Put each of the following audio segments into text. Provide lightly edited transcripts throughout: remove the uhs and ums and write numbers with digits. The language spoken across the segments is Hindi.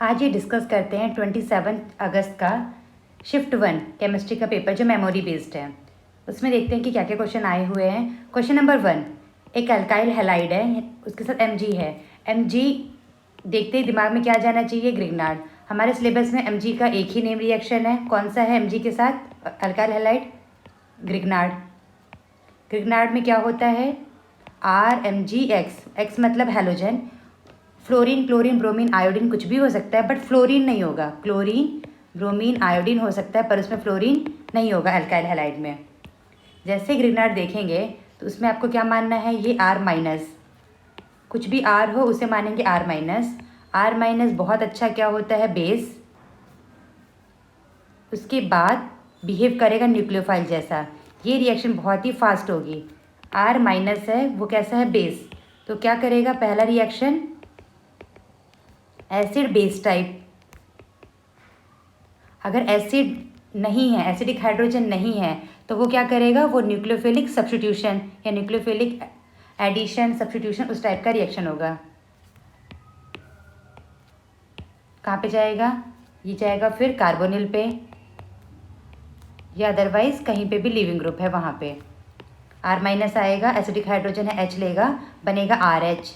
आज ये डिस्कस करते हैं 27 अगस्त का शिफ्ट 1 केमिस्ट्री का पेपर जो मेमोरी बेस्ड है। उसमें देखते हैं कि क्या क्या क्वेश्चन आए हुए हैं। क्वेश्चन नंबर 1, एक अल्काइल हैलाइड है, उसके साथ Mg है। Mg देखते ही दिमाग में क्या जाना चाहिए? ग्रिग्नार्ड। हमारे सिलेबस में Mg का एक ही नेम रिएक्शन है, कौन सा है Mg के साथ अल्काइल हैलाइड? ग्रिग्नार्ड। ग्रिग्नार्ड में क्या होता है? RMgX, X मतलब halogen. Fluorine, chlorine, bromine, iodine कुछ भी हो सकता है, बट फ्लोरीन नहीं होगा। क्लोरीन, ब्रोमीन, आयोडीन हो सकता है, पर उसमें फ्लोरीन नहीं होगा अल्काइल हैलाइड में। जैसे ग्रिग्नार्ड देखेंगे तो उसमें आपको क्या मानना है? ये R-, कुछ भी R हो उसे मानेंगे R-। R- बहुत अच्छा क्या होता है? बेस। उसके बाद बिहेव करेगा न्यूक्लियोफाइल जैसा। ये रिएक्शन बहुत ही फास्ट होगी। R- है, वो कैसा है? बेस। तो क्या करेगा पहला रिएक्शन? Acid base type. अगर एसिड नहीं है, एसिडिक हाइड्रोजन नहीं है, तो वो क्या करेगा? वो न्यूक्लियोफिलिक सब्स्टिट्यूशन या न्यूक्लियोफिलिक एडिशन सब्स्टिट्यूशन उस टाइप का रिएक्शन होगा। कहाँ पे जाएगा? ये जाएगा फिर कार्बोनिल पे, या अदरवाइज कहीं पे भी लिविंग ग्रुप है वहाँ पे। R- आएगा, एसिडिक हाइड्रोजन है, H लेगा, बनेगा RH।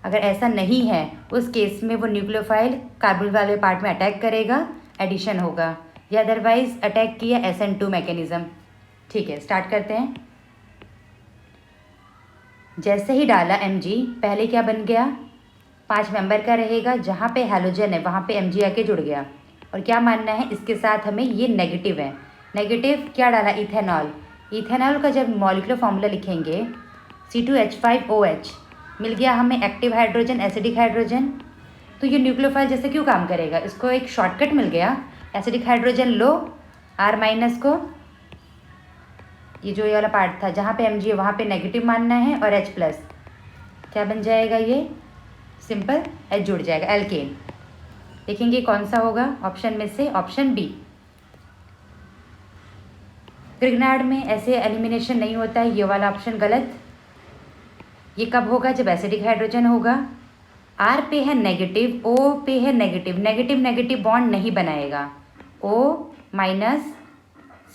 अगर ऐसा नहीं है उस केस में वो न्यूक्लियोफाइल कार्बोनिल वाले पार्ट में अटैक करेगा, एडिशन होगा, या अदरवाइज अटैक किया SN2 मैकेनिज्म। ठीक है, स्टार्ट करते हैं। जैसे ही डाला Mg, पहले क्या बन गया? 5 मेंबर का रहेगा, जहाँ पे हैलोजन है वहाँ पे Mg आके जुड़ गया। और क्या मानना है इसके साथ हमें? ये नेगेटिव है। नेगेटिव क्या डाला? इथेनॉल। इथेनॉल का जब मॉलिक्यूलर फॉर्मूला लिखेंगे C2H5OH, मिल गया हमें एक्टिव हाइड्रोजन, एसिडिक हाइड्रोजन। तो ये न्यूक्लियोफाइल जैसे क्यों काम करेगा? इसको एक शॉर्टकट मिल गया। एसिडिक हाइड्रोजन लो, R- को, ये जो ये वाला पार्ट था जहाँ पे Mg है वहाँ पे नेगेटिव मानना है, और H+। क्या बन जाएगा? ये सिंपल H जुड़ जाएगा, एल्केन। देखेंगे कौन सा होगा ऑप्शन में से? Option B. ग्रिग्नार्ड में ऐसे एलिमिनेशन नहीं होता है, ये वाला ऑप्शन गलत। ये कब होगा? जब एसिडिक हाइड्रोजन होगा। R पे है नेगेटिव, O पे है नेगेटिव, नेगेटिव नेगेटिव बॉन्ड नहीं बनाएगा। O-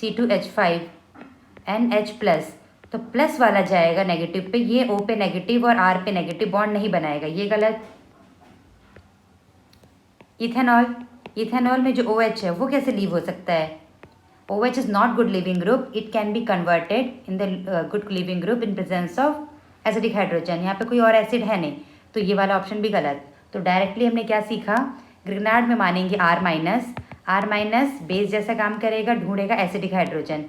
C2H5NH+, तो प्लस वाला जाएगा नेगेटिव पे, ये O पे नेगेटिव और R पे नेगेटिव बॉन्ड नहीं बनाएगा, ये गलत। इथेनॉल, इथेनॉल में जो OH है वो कैसे लीव हो सकता है? OH is not good leaving group, it can be converted in the good leaving group in presence of acidic hydrogen. यहाँ पे कोई और एसिड है नहीं, तो ये वाला ऑप्शन भी गलत। तो डायरेक्टली हमने क्या सीखा? ग्रिग्नार्ड में मानेंगे R-। R- बेस जैसा काम करेगा, ढूंढेगा एसिडिक हाइड्रोजन।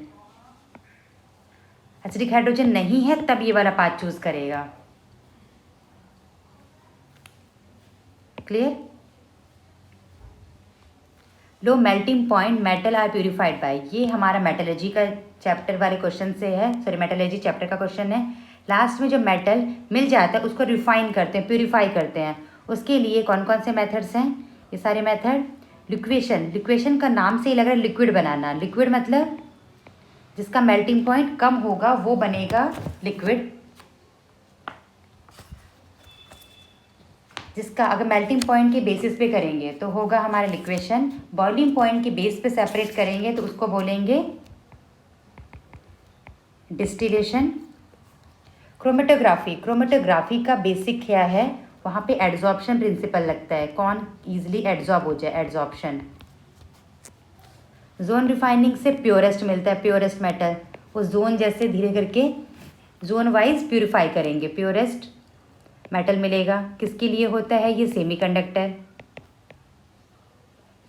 एसिडिक हाइड्रोजन नहीं है तब ये वाला पाथ चूज करेगा। Clear? Low melting point metal are purified by, ये हमारा मेटलर्जी का चैप्टर वाले क्वेश्चन से है, सॉरी मेटलर्जी चैप्टर का क्वेश्चन है। लास्ट में जब मेटल मिल जाता है उसको रिफाइन करते हैं, प्यूरिफाई करते हैं। उसके लिए कौन कौन से मेथड्स हैं? ये सारे मेथड। लिक्वेशन, लिक्वेशन का नाम से ही लग रहा है लिक्विड बनाना। लिक्विड मतलब जिसका मेल्टिंग पॉइंट कम होगा वो बनेगा लिक्विड। जिसका अगर मेल्टिंग पॉइंट के बेसिस पे करेंगे तो होगा हमारा लिक्वेशन। बॉइलिंग पॉइंट के बेस पे सेपरेट करेंगे तो उसको बोलेंगे डिस्टिलेशन। क्रोमेटोग्राफी, क्रोमेटोग्राफी का बेसिक क्या है? वहाँ पे एड्जॉर्प्शन प्रिंसिपल लगता है, कौन ईजिली एड्जॉर्ब हो जाए, एड्जॉर्प्शन। जोन रिफाइनिंग से प्योरेस्ट मिलता है, प्योरेस्ट मेटल, वो जोन जैसे धीरे करके जोन वाइज प्यूरिफाई करेंगे, प्योरेस्ट मेटल मिलेगा। किसके लिए होता है ये? सेमीकंडक्टर।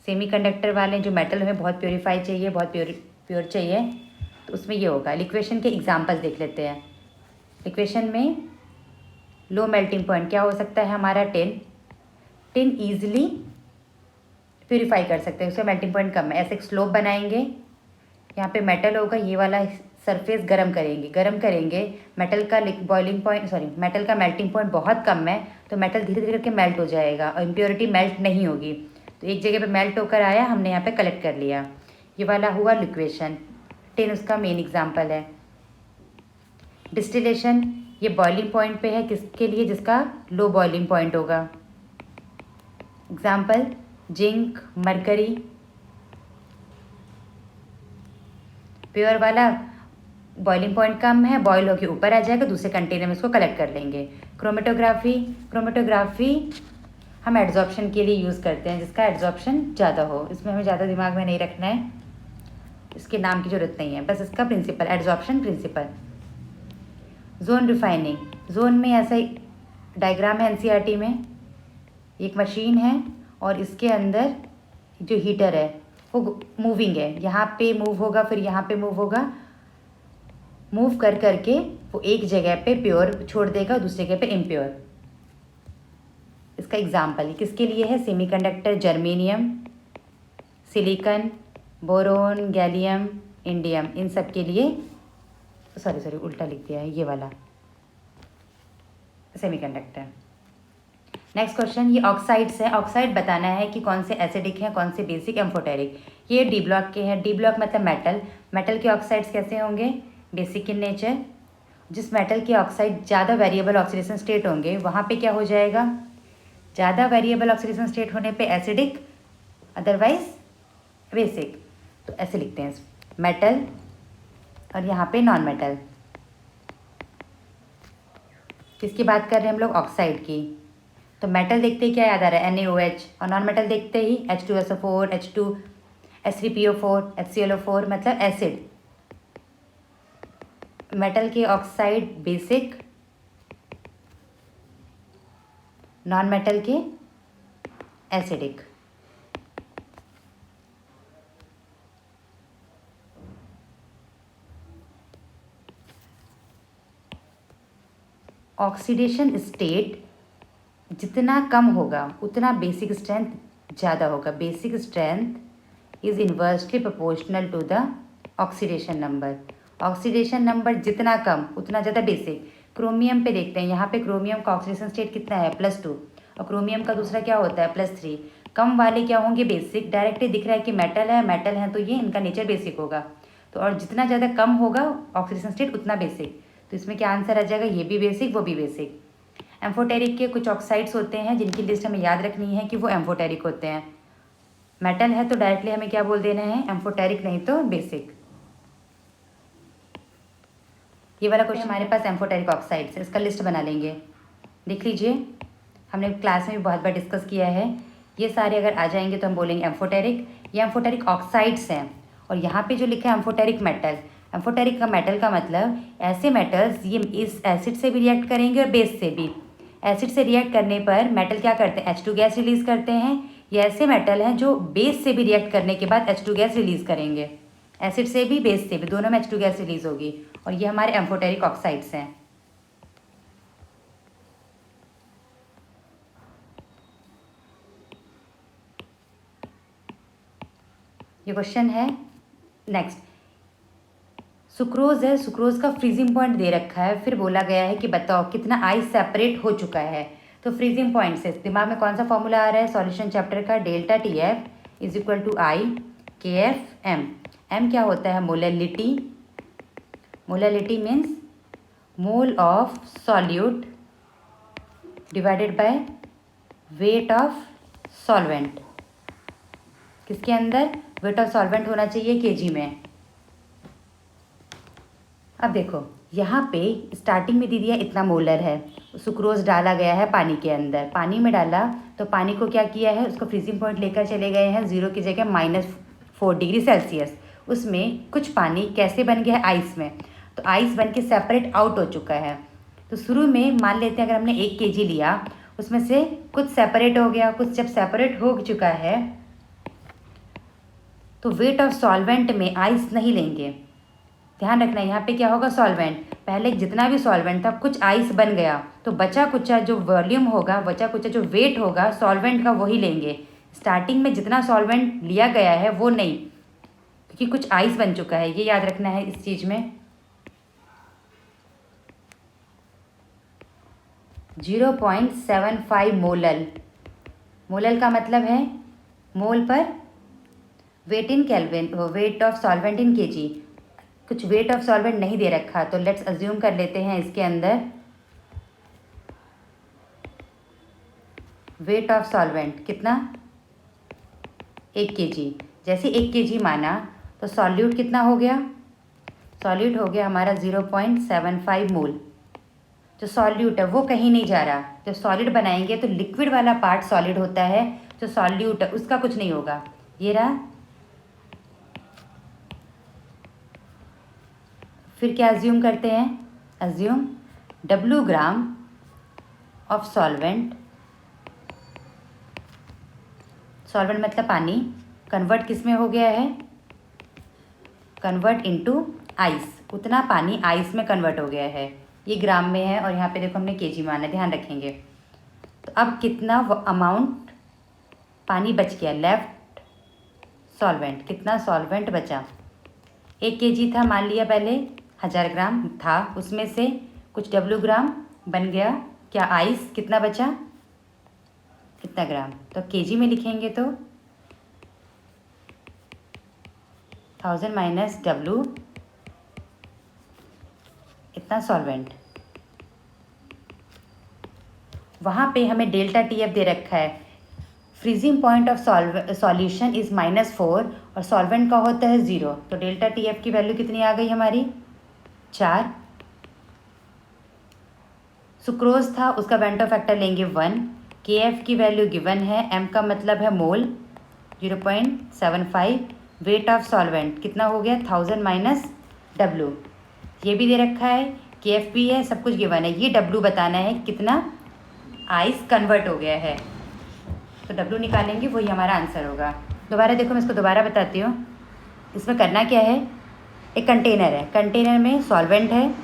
सेमीकंडक्टर वाले जो मेटल हमें बहुत प्योरीफाई चाहिए, बहुत प्योर चाहिए, तो उसमें ये होगा। लिक्वेशन के एग्जांपल्स देख लेते हैं। लिक्वेशन में लो मेल्टिंग पॉइंट क्या हो सकता है हमारा? टिन। टिन ईजिली प्योरीफाई कर सकते हैं, उसका मेल्टिंग पॉइंट कम है। ऐसे एक स्लोप बनाएंगे, यहाँ पे मेटल होगा, ये वाला सरफेस गर्म करेंगे, गर्म करेंगे। मेटल का बॉइलिंग पॉइंट, सॉरी मेटल का मेल्टिंग पॉइंट बहुत कम है, तो मेटल धीरे धीरे करके मेल्ट हो जाएगा और इम्प्योरिटी मेल्ट नहीं होगी। तो एक जगह पे मेल्ट होकर आया, हमने यहाँ पे कलेक्ट कर लिया, ये वाला हुआ लिक्वेशन। टिन उसका मेन एग्जाम्पल है। डिस्टिलेशन, ये बॉइलिंग पॉइंट पे है, किसके लिए? जिसका लो बॉइलिंग पॉइंट होगा। Example zinc, mercury. प्योर वाला बॉइलिंग पॉइंट कम है, बॉयल होकर ऊपर आ जाएगा, दूसरे कंटेनर में इसको कलेक्ट कर लेंगे। क्रोमेटोग्राफी हम एड्जॉर्प्शन के लिए यूज़ करते हैं, जिसका एड्जॉर्प्शन ज़्यादा हो। इसमें हमें ज़्यादा दिमाग में नहीं रखना है, इसके नाम की ज़रूरत नहीं है, बस इसका principle, adsorption principle. Zone refining, zone में ऐसा डायग्राम है एनसीईआरटी में, एक मशीन है और इसके अंदर जो हीटर है वो मूविंग है, यहाँ पे मूव होगा, फिर यहाँ पे मूव होगा, मूव कर करके वो एक जगह पे प्योर छोड़ देगा, दूसरी जगह पे इम्प्योर। इसका एग्जाम्पल किसके लिए है? Semiconductor, germanium, silicon, boron, gallium, indium, इन सब के लिए, सॉरी उल्टा लिख दिया है, ये वाला सेमीकंडक्टर। नेक्स्ट क्वेश्चन, ये ऑक्साइड्स है, ऑक्साइड बताना है कि कौन से एसिडिक हैं, कौन से बेसिक, एम्फोटेरिक। ये डी ब्लॉक के हैं। डी ब्लॉक मतलब मेटल, मेटल के ऑक्साइड्स कैसे होंगे? Basic in nature. जिस मेटल के ऑक्साइड ज़्यादा वेरिएबल ऑक्सीडेशन स्टेट होंगे वहाँ पे क्या हो जाएगा? ज़्यादा वेरिएबल ऑक्सीडेशन स्टेट होने पे एसिडिक, अदरवाइज बेसिक। तो ऐसे लिखते हैं मेटल, और यहाँ पे नॉन मेटल। किसकी बात कर रहे हैं हम लोग? ऑक्साइड की। तो मेटल देखते ही क्या याद आ रहा है? NaOH, और नॉन मेटल देखते ही H2SO4, H2, H3PO4, HClO4, मतलब एसिड। मेटल के ऑक्साइड बेसिक, नॉन मेटल के एसिडिक। ऑक्सीडेशन स्टेट जितना कम होगा उतना बेसिक स्ट्रेंथ ज़्यादा होगा। Basic strength is inversely proportional to the oxidation number. Oxidation number जितना कम उतना ज़्यादा बेसिक। क्रोमियम पे देखते हैं, यहाँ पे क्रोमियम का ऑक्सीडेशन स्टेट कितना है? +2, और क्रोमियम का दूसरा क्या होता है? +3। कम वाले क्या होंगे? बेसिक। डायरेक्टली दिख रहा है कि मेटल है तो ये इनका नेचर बेसिक होगा। तो और जितना ज़्यादा कम होगा ऑक्सीडेशन स्टेट उतना बेसिक। तो इसमें क्या आंसर आ जाएगा? ये भी बेसिक, वो भी बेसिक। एम्फोटेरिक के कुछ ऑक्साइड्स होते हैं जिनकी लिस्ट हमें याद रखनी है कि वो एम्फोटेरिक होते हैं। मेटल है तो डायरेक्टली हमें क्या बोल देना है? एम्फोटेरिक, नहीं तो बेसिक। ये वाला क्वेश्चन हमारे पास एम्फोटेरिक ऑक्साइड्स है, इसका लिस्ट बना लेंगे। देख लीजिए, हमने क्लास में भी बहुत बार डिस्कस किया है। ये सारे अगर आ जाएंगे तो हम बोलेंगे एम्फोटेरिक। ये एम्फोटेरिक ऑक्साइड्स हैं। और यहाँ पे जो लिखा है एम्फोटेरिक मेटल, एम्फोटेरिक का मेटल का मतलब ऐसे मेटल्स ये इस एसिड से भी रिएक्ट करेंगे और बेस से भी। एसिड से रिएक्ट करने पर मेटल क्या करते हैं? H2 गैस रिलीज़ करते हैं। ये ऐसे मेटल हैं जो बेस से भी रिएक्ट करने के बाद H2 गैस रिलीज़ करेंगे। एसिड से भी बेस से भी, दोनों में H2 गैस रिलीज़ होगी, और ये हमारे एम्फोटेरिक ऑक्साइड्स हैं। ये क्वेश्चन है नेक्स्ट। सुक्रोज है, सुक्रोज का फ्रीजिंग पॉइंट दे रखा है, फिर बोला गया है कि बताओ कितना आइस सेपरेट हो चुका है। तो फ्रीजिंग पॉइंट से दिमाग में कौन सा फॉर्मूला आ रहा है? सॉल्यूशन चैप्टर का, ΔTF = I/KF/m। m क्या होता है? Molality. Molality means mole of solute divided by weight of solvent. किसके अंदर? वेट ऑफ सॉल्वेंट होना चाहिए केजी में। अब देखो यहाँ पे स्टार्टिंग में दे दिया इतना मोलर है, सुक्रोज डाला गया है पानी के अंदर, पानी में डाला तो पानी को क्या किया है? उसको फ्रीजिंग पॉइंट लेकर चले गए हैं 0 की जगह -4 डिग्री सेल्सियस। उसमें कुछ पानी कैसे बन गया है? आइस में। तो आइस बन के सेपरेट आउट हो चुका है। तो शुरू में मान लेते हैं अगर हमने 1 kg लिया, उसमें से कुछ सेपरेट हो गया, कुछ जब सेपरेट हो चुका है तो वेट ऑफ सॉल्वेंट में आइस नहीं लेंगे। ध्यान रखना यहाँ पे क्या होगा? सॉल्वेंट। पहले जितना भी सॉल्वेंट था कुछ आइस बन गया, तो बचा कुचा जो वॉल्यूम होगा, बचा कुचा जो वेट होगा सॉल्वेंट का, वही लेंगे। स्टार्टिंग में जितना सॉल्वेंट लिया गया है वो नहीं, क्योंकि कुछ आइस बन चुका है, ये याद रखना है इस चीज़ में। 0.75 मोलल। मोलल का मतलब है mole per weight in kelvin, weight of solvent in KG. कुछ वेट ऑफ सॉल्वेंट नहीं दे रखा, तो लेट्स अज्यूम कर लेते हैं इसके अंदर वेट ऑफ सॉल्वेंट कितना? 1 kg। जैसे 1 kg माना तो सॉल्यूट कितना हो गया? सॉल्यूट हो गया हमारा 0.75 मोल। जो सॉल्यूट है वो कहीं नहीं जा रहा। जब सॉलिड बनाएंगे तो लिक्विड वाला पार्ट सॉलिड होता है, जो सॉल्यूट है उसका कुछ नहीं होगा। ये रहा। फिर क्या अज्यूम करते हैं? Assume W gram of solvent, solvent मतलब पानी, कन्वर्ट किस में हो गया है? Convert into ice. उतना पानी आइस में कन्वर्ट हो गया है। ये ग्राम में है और यहाँ पे देखो हमने केजी माना है, ध्यान रखेंगे। तो अब कितना अमाउंट पानी बच गया? लेफ्ट सॉल्वेंट, कितना सॉल्वेंट बचा? 1 kg था मान लिया, पहले 1000 ग्राम था, उसमें से कुछ W ग्राम बन गया। क्या आइस कितना बचा? कितना ग्राम? तो केजी में लिखेंगे तो 1000 माइनस W, इतना सॉल्वेंट। वहाँ पे हमें डेल्टा TF दे रखा है। Freezing point of solution is -4 और सॉल्वेंट का होता है 0। तो डेल्टा TF की वैल्यू कितनी आ गई हमारी? 4। सुक्रोज था, उसका वेंटो फैक्टर लेंगे 1। KF की वैल्यू गिवन है, M का मतलब है मोल 0.75। वेट ऑफ सॉल्वेंट कितना हो गया? 1000 माइनस W। ये भी दे रखा है, KF भी है, सब कुछ गिवन है। ये W बताना है कितना आइस कन्वर्ट हो गया है। तो W निकालेंगे, वही हमारा आंसर होगा। दोबारा देखो, मैं इसको दोबारा बताती हूँ। इसमें करना क्या है? एक कंटेनर है, कंटेनर में सॉल्वेंट है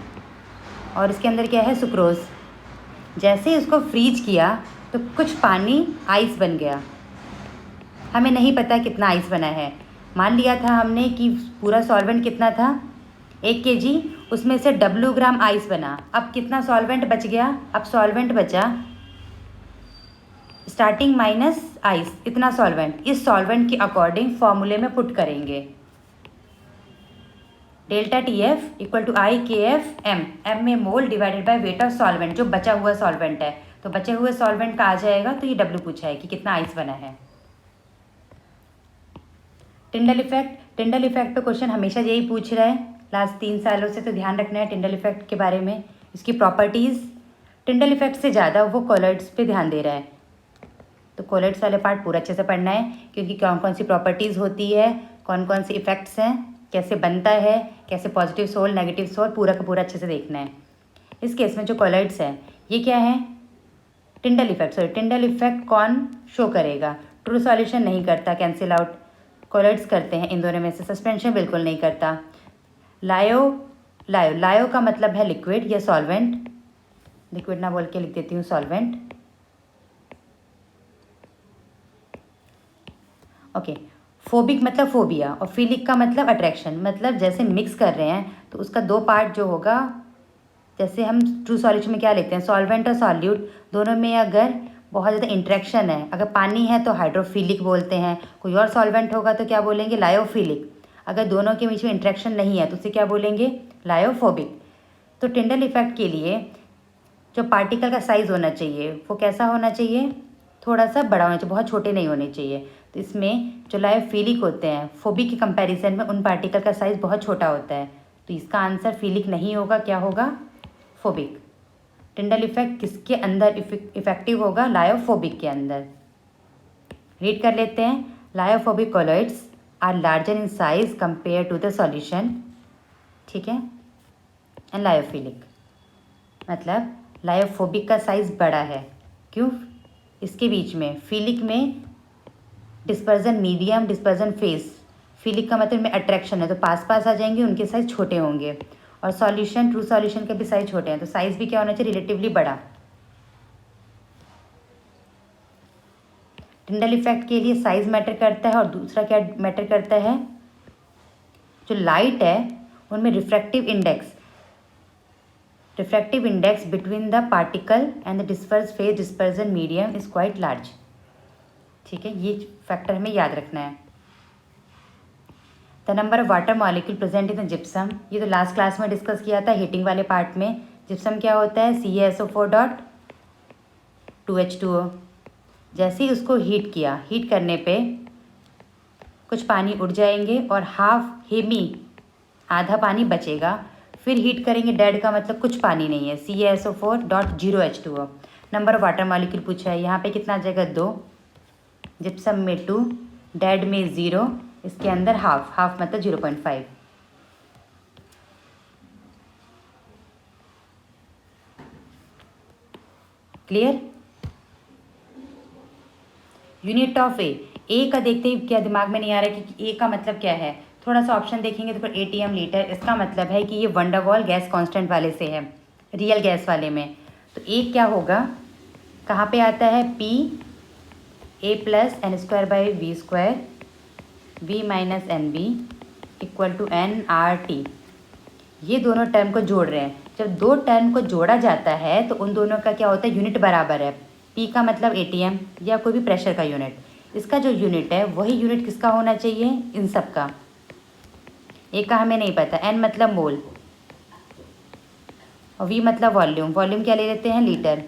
और इसके अंदर क्या है? सुक्रोज। जैसे ही उसको फ्रीज किया तो कुछ पानी आइस बन गया। हमें नहीं पता कितना आइस बना है। मान लिया था हमने कि पूरा सॉल्वेंट कितना था? 1 kg, उसमें से W ग्राम आइस बना। अब कितना सॉल्वेंट बच गया? अब सॉल्वेंट बचा स्टार्टिंग माइनस आइस, इतना सॉल्वेंट। इस सॉल्वेंट के अकॉर्डिंग फॉर्मूले में पुट करेंगे। Delta TF equal to IKF M में mole divided by weight of solvent, जो बचा हुआ सॉल्वेंट है। तो बचे हुए सॉल्वेंट का आ जाएगा, तो ये W पूछा है कि कितना आइस बना है। टिंडल इफेक्ट, टिंडल इफेक्ट पे क्वेश्चन हमेशा यही पूछ रहा है लास्ट 3 सालों से, तो ध्यान रखना है टिंडल इफेक्ट के बारे में। इसकी प्रॉपर्टीज़, टिंडल इफेक्ट से ज़्यादा वो कॉलर्ड्स पे ध्यान दे रहा है, तो कॉलर्ड्स वाले पार्ट पूरा अच्छे से पढ़ना है, क्योंकि कौन कौन सी प्रॉपर्टीज़ होती है, कौन कौन से इफेक्ट्स हैं, कैसे बनता है, कैसे पॉजिटिव सोल नेगेटिव सोल, पूरा का पूरा अच्छे से देखना है। इस केस में जो कॉलर्ड्स हैं ये क्या है? Tyndall effect. Sorry, Tyndall effect कौन शो करेगा? ट्रू सॉल्यूशन नहीं करता, कैंसिल आउट। कॉलर्ड्स करते हैं इन दोनों में से। सस्पेंशन बिल्कुल नहीं करता। लायो का मतलब है लिक्विड या सॉल्वेंट। लिक्विड ना बोल के लिख देती हूँ सॉल्वेंट। ओके। फोबिक मतलब फोबिया और फिलिक का मतलब अट्रैक्शन। मतलब जैसे मिक्स कर रहे हैं तो उसका 2 पार्ट जो होगा, जैसे हम ट्रू सॉल्यूशन में क्या लेते हैं? सॉल्वेंट और सॉल्यूट दोनों में अगर बहुत ज़्यादा इंट्रैक्शन है, अगर पानी है तो हाइड्रोफिलिक बोलते हैं, कोई और सॉल्वेंट होगा तो क्या बोलेंगे? लायोफिलिक। अगर दोनों के बीच में इंट्रैक्शन नहीं है तो उसे क्या बोलेंगे? लायोफोबिक। तो टिंडल इफेक्ट के लिए जो पार्टिकल का साइज़ होना चाहिए वो कैसा होना चाहिए? थोड़ा सा बड़ा होना चाहिए, बहुत छोटे नहीं होने चाहिए। तो इसमें जो लायोफिलिक होते हैं, फोबिक के कंपैरिजन में उन पार्टिकल का साइज़ बहुत छोटा होता है, तो इसका आंसर फिलिक नहीं होगा, क्या होगा? फोबिक। टिंडल इफेक्ट किसके अंदर इफेक्टिव होगा? लायोफोबिक के अंदर। रीड कर लेते हैं। Lyophobic colloids are larger in size compare to the solution, ठीक है। एंड लायोफिलिक मतलब लायोफोबिक का साइज़ बड़ा है, क्यों? इसके बीच में फिलिक में dispersion medium, dispersion phase. Philic का मतलब में अट्रैक्शन है तो पास पास आ जाएंगे, उनके साइज़ छोटे होंगे। और सॉल्यूशन, ट्रू सॉल्यूशन के भी साइज़ छोटे हैं, तो साइज़ भी क्या होना चाहिए? रिलेटिवली बड़ा। टिंडल इफेक्ट के लिए साइज़ मैटर करता है और दूसरा क्या मैटर करता है? जो लाइट है उनमें refractive index between the particle and the disperse phase dispersion medium is quite large, ठीक है। ये फैक्टर हमें याद रखना है। The number of water molecule present in the gypsum, ये तो लास्ट क्लास में डिस्कस किया था हीटिंग वाले पार्ट में। जिप्सम क्या होता है? CaSO4 2H2O। जैसे ही उसको हीट किया, हीट करने पे कुछ पानी उड़ जाएंगे और हाफ हेमी आधा पानी बचेगा। फिर हीट करेंगे, डेड का मतलब कुछ पानी नहीं है, CaSO4.0H2O। Number of water molecule पूछा है, यहाँ पे कितना आ जाएगा 2, जिप्सम में 2, डेड में 0, इसके अंदर हाफ, हाफ मतलब 0.5। क्लियर। यूनिट ऑफ ए का देखते ही क्या दिमाग में नहीं आ रहा है कि ए का मतलब क्या है। थोड़ा सा ऑप्शन देखेंगे तो फिर ATM लीटर, इसका मतलब है कि ये वंडरवॉल गैस कांस्टेंट वाले से है, रियल गैस वाले में। तो ए क्या होगा, कहाँ पे आता है, P A plus n²/v² v minus NB equal to nRT। ये दोनों टर्म को जोड़ रहे हैं। जब दो टर्म को जोड़ा जाता है तो उन दोनों का क्या होता है, यूनिट बराबर है। P का मतलब ATM या कोई भी प्रेशर का यूनिट, इसका जो यूनिट है वही यूनिट किसका होना चाहिए, इन सब का। एक का हमें नहीं पता, N मतलब मोल और V मतलब वॉल्यूम, वॉल्यूम क्या ले लेते हैं, लीटर।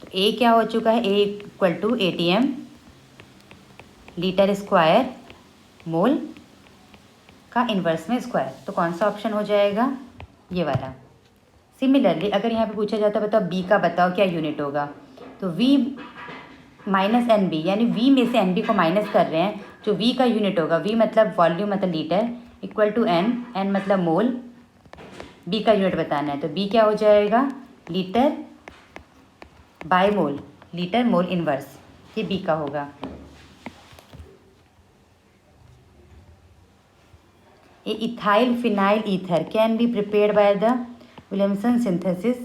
तो A क्या हो चुका है, A equal to ATM litre square mole का इन्वर्स में स्क्वायर। तो कौन सा ऑप्शन हो जाएगा, ये वाला। सिमिलरली अगर यहाँ पे पूछा जाता है बताओ B का बताओ क्या यूनिट होगा, तो V माइनस NB, यानी V में से NB को माइनस कर रहे हैं, जो V का यूनिट होगा, V मतलब वॉल्यूम मतलब लीटर इक्वल टू N मतलब मोल, B का यूनिट बताना है। तो B क्या हो जाएगा, litre by mole, litre mole inverse, ये B का होगा। A ethyl phenyl ether can be prepared by the Williamson synthesis,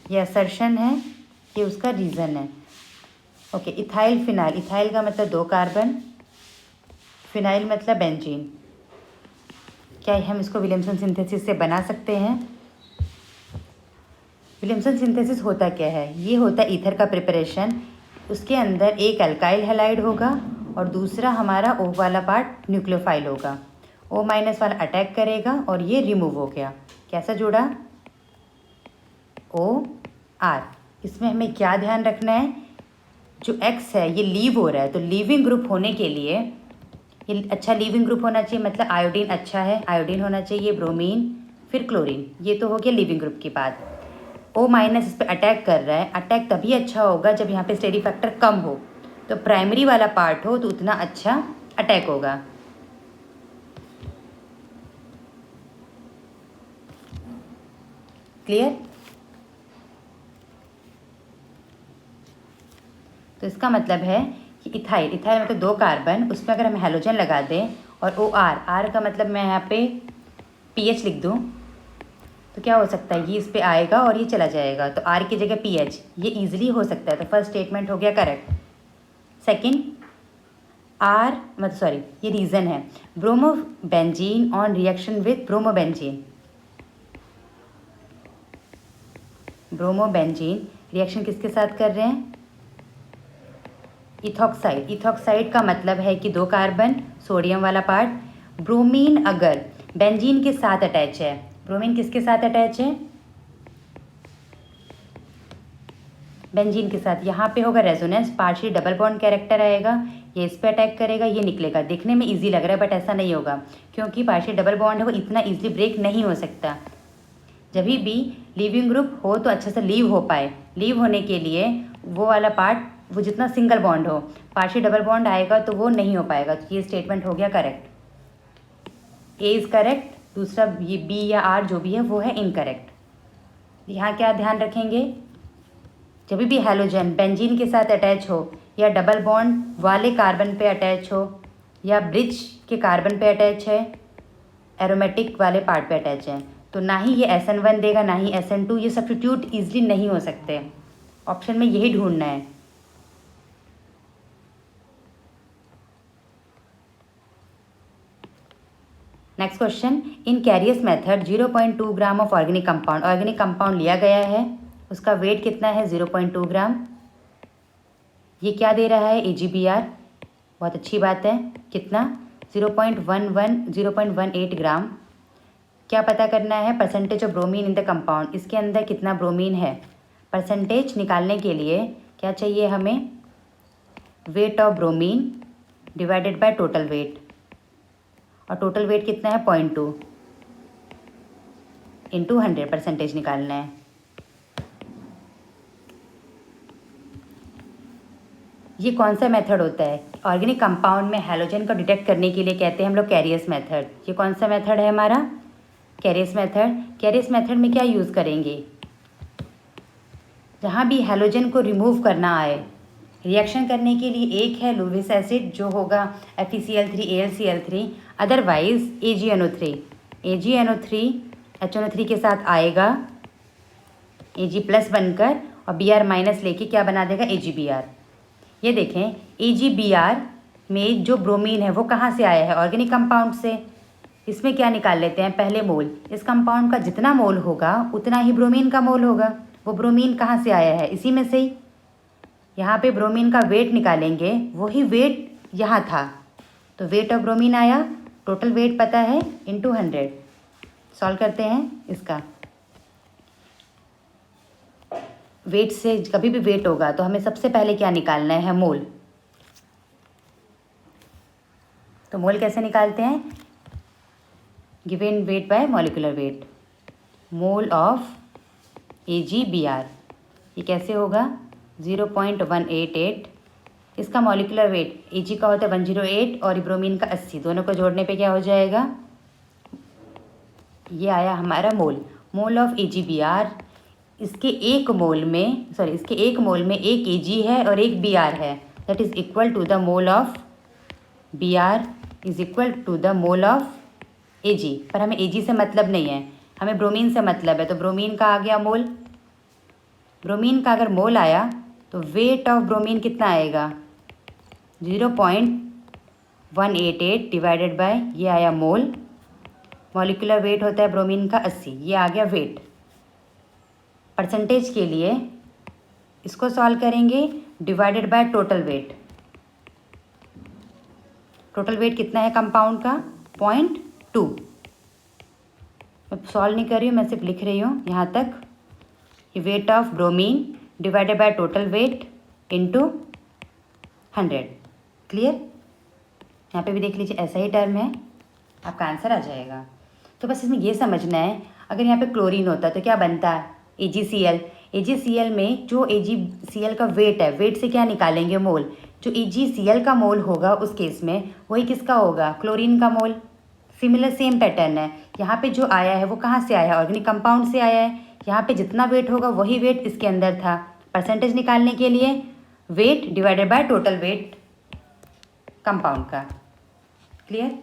ये असर्शन है, ये उसका रीज़न है। ओके, इथाइल फिनाइल, इथाइल का मतलब 2 कार्बन, फिनाइल मतलब बेंजीन। क्या हम इसको विलियमसन सिंथेसिस से बना सकते हैं। विलियमसन सिंथेसिस होता क्या है, ये होता है ईथर का प्रिपरेशन। उसके अंदर एक अल्काइल हैलाइड होगा और दूसरा हमारा O वाला पार्ट न्यूक्लियोफाइल होगा। O माइनस वाला अटैक करेगा और ये रिमूव हो गया। कैसा जुड़ा, OR। इसमें हमें क्या ध्यान रखना है, जो X है ये लीव हो रहा है, तो लीविंग ग्रुप होने के लिए ये अच्छा लीविंग ग्रुप होना चाहिए, मतलब आयोडीन अच्छा है, आयोडीन होना चाहिए, ब्रोमीन, फिर क्लोरीन, ये तो हो गया लीविंग ग्रुप की बात। O माइनस इस पर अटैक कर रहा है, अटैक तभी अच्छा होगा जब यहाँ पे स्टेडी फैक्टर कम हो, तो प्राइमरी वाला पार्ट हो तो उतना अच्छा अटैक होगा। क्लियर। तो इसका मतलब है कि इथाइल, इथाइल मतलब 2 कार्बन, उसमें अगर हम हैलोजन लगा दें और OR, R का मतलब मैं यहाँ पे PH लिख दूँ तो क्या हो सकता है, ये इस पे आएगा और ये चला जाएगा, तो R की जगह PH, ये इजीली हो सकता है। तो फर्स्ट स्टेटमेंट हो गया करेक्ट। सेकंड, R मतलब सॉरी ये रीज़न है, bromobenzene on reaction with bromobenzene, bromobenzene reaction किसके साथ कर रहे हैं, इथॉक्साइड। इथॉक्साइड का मतलब है कि 2 कार्बन, सोडियम वाला पार्ट, ब्रोमीन अगर बेंजीन के साथ अटैच है, ब्रोमीन किसके साथ अटैच है, बेंजीन के साथ, यहाँ पे होगा resonance, partial double bond character आएगा, ये इस पे अटैक करेगा, ये निकलेगा। देखने में इजी लग रहा है बट ऐसा नहीं होगा, क्योंकि पार्शियल डबल बॉन्ड है वो इतना इजीली ब्रेक नहीं हो सकता। जब भी लीविंग ग्रुप हो तो अच्छे से लीव हो पाए, लीव होने के लिए वो वाला पार्ट, वो जितना सिंगल बॉन्ड हो, पार्शियल डबल बॉन्ड आएगा तो वो नहीं हो पाएगा। तो ये स्टेटमेंट हो गया करेक्ट, ए इज़ करेक्ट, दूसरा ये B या R जो भी है वो है इनकरेक्ट। यहाँ क्या ध्यान रखेंगे, जब भी हैलोजन बेंजीन के साथ अटैच हो या डबल बॉन्ड वाले कार्बन पे अटैच हो या ब्रिज के कार्बन पे अटैच है, एरोमेटिक वाले पार्ट पे अटैच है, तो ना ही ये SN1 देगा ना ही SN2, ये सब्स्टिट्यूट ईजिली नहीं हो सकते। ऑप्शन में यही ढूंढना है। Next question, in Carius method 0.2 gram of organic compound, organic compound लिया गया है, उसका वेट कितना है 0.2 ग्राम। ये क्या दे रहा है, AgBr, बहुत अच्छी बात है। कितना, 0.18 ग्राम। क्या पता करना है, percentage of bromine in the compound, इसके अंदर कितना ब्रोमीन है। परसेंटेज निकालने के लिए क्या चाहिए हमें, weight of bromine divided by total weight, और टोटल वेट कितना है 0.2 इंटू 100 परसेंटेज निकालना है। ये कौन सा मेथड होता है? ऑर्गेनिक कंपाउंड में हैलोजन को डिटेक्ट करने के लिए कहते हैं हम लोग कैरियस मेथड। ये कौन सा मेथड है हमारा? कैरियस मेथड। कैरियस मेथड में क्या यूज़ करेंगे? जहाँ भी हैलोजन को रिमूव करना आए, रिएक्शन करने के लिए एक है लुविस एसिड जो होगा FeCl3 AlCl3, otherwise AgNO3 HNO3 के साथ आएगा Ag प्लस बनकर और Br माइनस लेके क्या बना देगा AgBr। ये देखें AgBr में जो ब्रोमीन है वो कहाँ से आया है? ऑर्गेनिक कंपाउंड से। इसमें क्या निकाल लेते हैं पहले? मोल। इस कंपाउंड का जितना मोल होगा उतना ही ब्रोमीन का मोल होगा। वो ब्रोमीन कहाँ से आया है? इसी में से ही। यहाँ पे ब्रोमीन का वेट निकालेंगे, वही वेट यहाँ था, तो वेट ऑफ ब्रोमीन आया, टोटल वेट पता है, इंटू 100। सॉल्व करते हैं इसका। वेट से कभी भी वेट होगा तो हमें सबसे पहले क्या निकालना है? मोल। तो मोल कैसे निकालते हैं? Given weight by molecular weight, mole of AgBr। ये कैसे होगा? 0.188। इसका मॉलिक्यूलर वेट Ag का होता है 108 और ब्रोमीन का 80, दोनों को जोड़ने पे क्या हो जाएगा? ये आया हमारा मोल। Mole of AgBr। इसके एक मोल में एक Ag है और एक Br है, that is equal to the mole of Br is equal to the mole of Ag। पर हमें Ag से मतलब नहीं है, हमें ब्रोमीन से मतलब है, तो ब्रोमीन का आ गया मोल। ब्रोमीन का अगर मोल आया तो वेट ऑफ ब्रोमीन कितना आएगा? 0.188 डिवाइडेड बाय, ये आया मोल। मॉलिक्यूलर वेट होता है ब्रोमीन का 80, ये आ गया वेट। परसेंटेज के लिए इसको सॉल्व करेंगे, divided by total weight. Total weight कितना है कंपाउंड का? 0.2। मैं सॉल्व नहीं कर रही हूँ, मैं सिर्फ लिख रही हूँ यहाँ तक। ये weight of bromine divided by total weight into 100। Clear? यहाँ पे भी देख लीजिए, ऐसा ही टर्म है, आपका आंसर आ जाएगा। तो बस इसमें ये समझना है, अगर यहाँ पे क्लोरीन होता तो क्या बनता? AgCl। AgCl में जो AgCl का वेट है, वेट से क्या निकालेंगे? मोल। जो AgCl का मोल होगा उस केस में वही किसका होगा? क्लोरीन का मोल। सिमिलर सेम पैटर्न है। यहाँ पे जो आया है वो कहाँ से आया है? ऑर्गेनिक कंपाउंड से आया है। यहाँ पे जितना वेट होगा वही वेट इसके अंदर था। परसेंटेज निकालने के लिए weight divided by total weight compound का। क्लियर?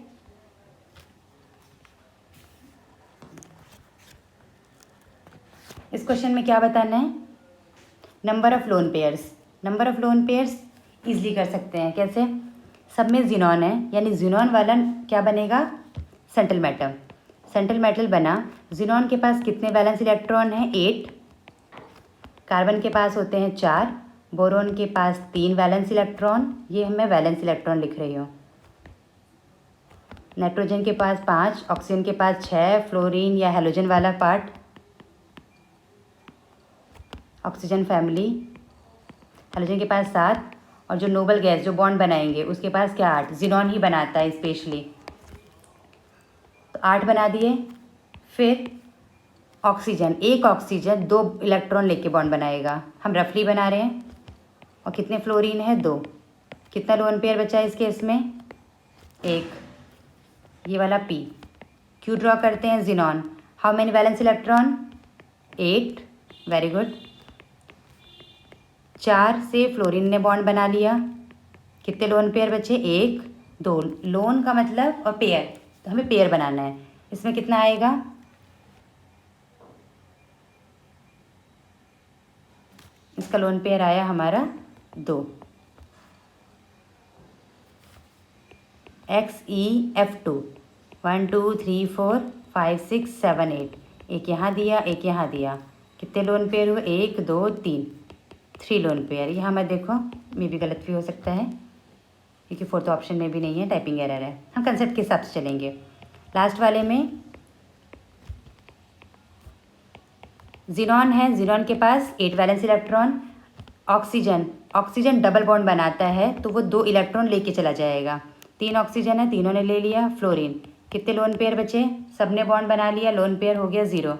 इस क्वेश्चन में क्या बताना है? Number of lone pairs. Number of lone pairs easily कर सकते हैं। कैसे? सब में जिनॉन है, यानी जिनॉन वाला क्या बनेगा? Central metal. सेंट्रल मेटल बना। जिनॉन के पास कितने वैलेंस इलेक्ट्रॉन हैं? 8। कार्बन के पास होते हैं 4। बोरोन के पास 3 वैलेंस इलेक्ट्रॉन, ये मैं वैलेंस इलेक्ट्रॉन लिख रही हूँ। नाइट्रोजन के पास 5, ऑक्सीजन के पास 6, फ्लोरीन या हैलोजन वाला पार्ट ऑक्सीजन फैमिली, हैलोजन के पास 7, और जो नोबल गैस जो बॉन्ड बनाएंगे उसके पास क्या? 8। जिनॉन ही बनाता है स्पेशली, तो 8 बना दिए। फिर ऑक्सीजन, एक ऑक्सीजन 2 इलेक्ट्रॉन लेके बॉन्ड बनाएगा, हम रफली बना रहे हैं। और कितने फ्लोरीन है? 2। कितना लोन पेयर बचा है इस केस में? 1। ये वाला P। क्यू ड्रॉ करते हैं xenon. How many valence electron? 8। Very good. 4 से फ्लोरीन ने बॉन्ड बना लिया। कितने लोन पेयर बचे? 1, 2। लोन का मतलब और पेयर, तो हमें पेयर बनाना है। इसमें कितना आएगा? इसका लोन पेयर आया हमारा 2। XeF2 1 2 3 4 5 6 7 8। एक यहाँ दिया, एक यहाँ दिया। कितने लोन पेयर हुए? 1 2 3, 3 लोन पेयर। यहाँ मत देखो, मे भी गलत भी हो सकता है क्योंकि फोर्थ ऑप्शन में भी नहीं है, टाइपिंग एरर है। हम कंसेप्ट के हिसाब से चलेंगे। लास्ट वाले में जिनॉन है, जिनॉन के पास 8 valence electron. Oxygen oxygen double bond बनाता है तो वो 2 इलेक्ट्रॉन लेके चला जाएगा। 3 ऑक्सीजन है, तीनों ने ले लिया। फ्लोरीन, कितने लोन पेयर बचे? सब ने बॉन्ड बना लिया, लोन पेयर हो गया 0,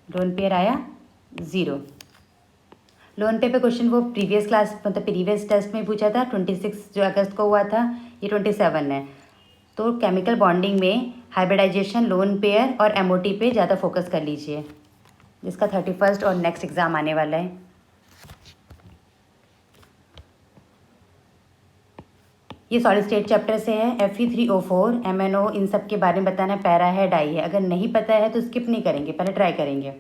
लोन पेयर आया 0। लोन पेयर पे क्वेश्चन वो प्रीवियस क्लास मतलब प्रीवियस टेस्ट में पूछा था, 26 जो अगस्त को हुआ था, ये 27 है। तो केमिकल बॉन्डिंग में हाइब्रिडाइजेशन, लोन पेयर और एमओटी पे ज़्यादा फोकस कर लीजिए, जिसका 31 और नेक्स्ट एग्ज़ाम आने वाला है। ये सॉलिड स्टेट चैप्टर से है। Fe3O4 MnO इन सब के बारे में बताना है, पैरा है, डाई है। अगर नहीं पता है तो स्किप नहीं करेंगे, पहले ट्राई करेंगे।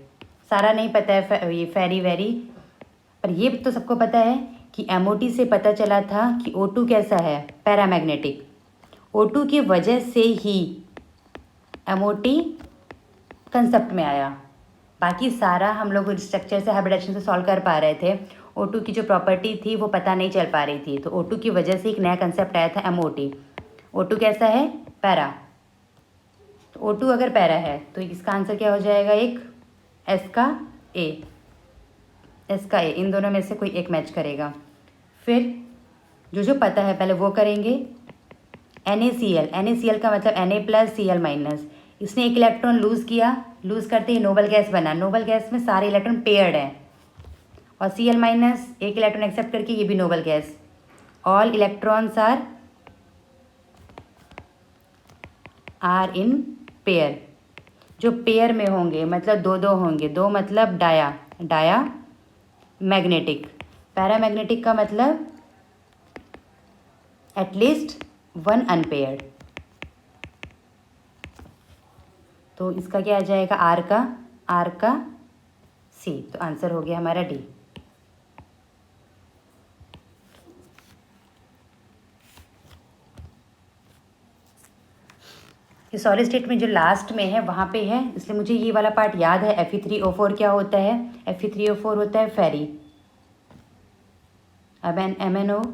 सारा नहीं पता है ये फेरी वेरी, पर ये तो सबको पता है कि MOT से पता चला था कि O2 कैसा है, पैरामैग्नेटिक। O2 की वजह से ही MOT कंसेप्ट में आया। बाकी सारा हम लोग स्ट्रक्चर से हाइब्रिडाइजेशन से सॉल्व कर पा रहे थे। O2 की जो प्रॉपर्टी थी वो पता नहीं चल पा रही थी, तो O2 की वजह से एक नया कंसेप्ट आया था MOT। O2 कैसा है? पैरा। तो O2 अगर पैरा है तो इसका आंसर क्या हो जाएगा? एक S का A, S का A, इन दोनों में से कोई एक मैच करेगा। फिर जो पता है पहले वो करेंगे। NaCl का मतलब Na+Cl-। इसने एक इलेक्ट्रॉन लूज़ किया, लूज़ करते ही नोबल गैस बना। नोबल गैस में सारे इलेक्ट्रॉन पेयर्ड हैं, और Cl- एक इलेक्ट्रॉन एक्सेप्ट करके ये भी noble gas. All electrons are in pair. जो पेयर में होंगे मतलब दो होंगे, दो मतलब डाया मैग्नेटिक। पैरामैग्नेटिक का मतलब एटलीस्ट 1 अनपेयर्ड। तो इसका क्या आ जाएगा? आर का सी। तो आंसर हो गया हमारा डी। ये सॉलिड स्टेट में जो लास्ट में है वहाँ पे है, इसलिए मुझे ये वाला पार्ट याद है। Fe3O4 क्या होता है? Fe3O4 होता है फेरी। अब MnO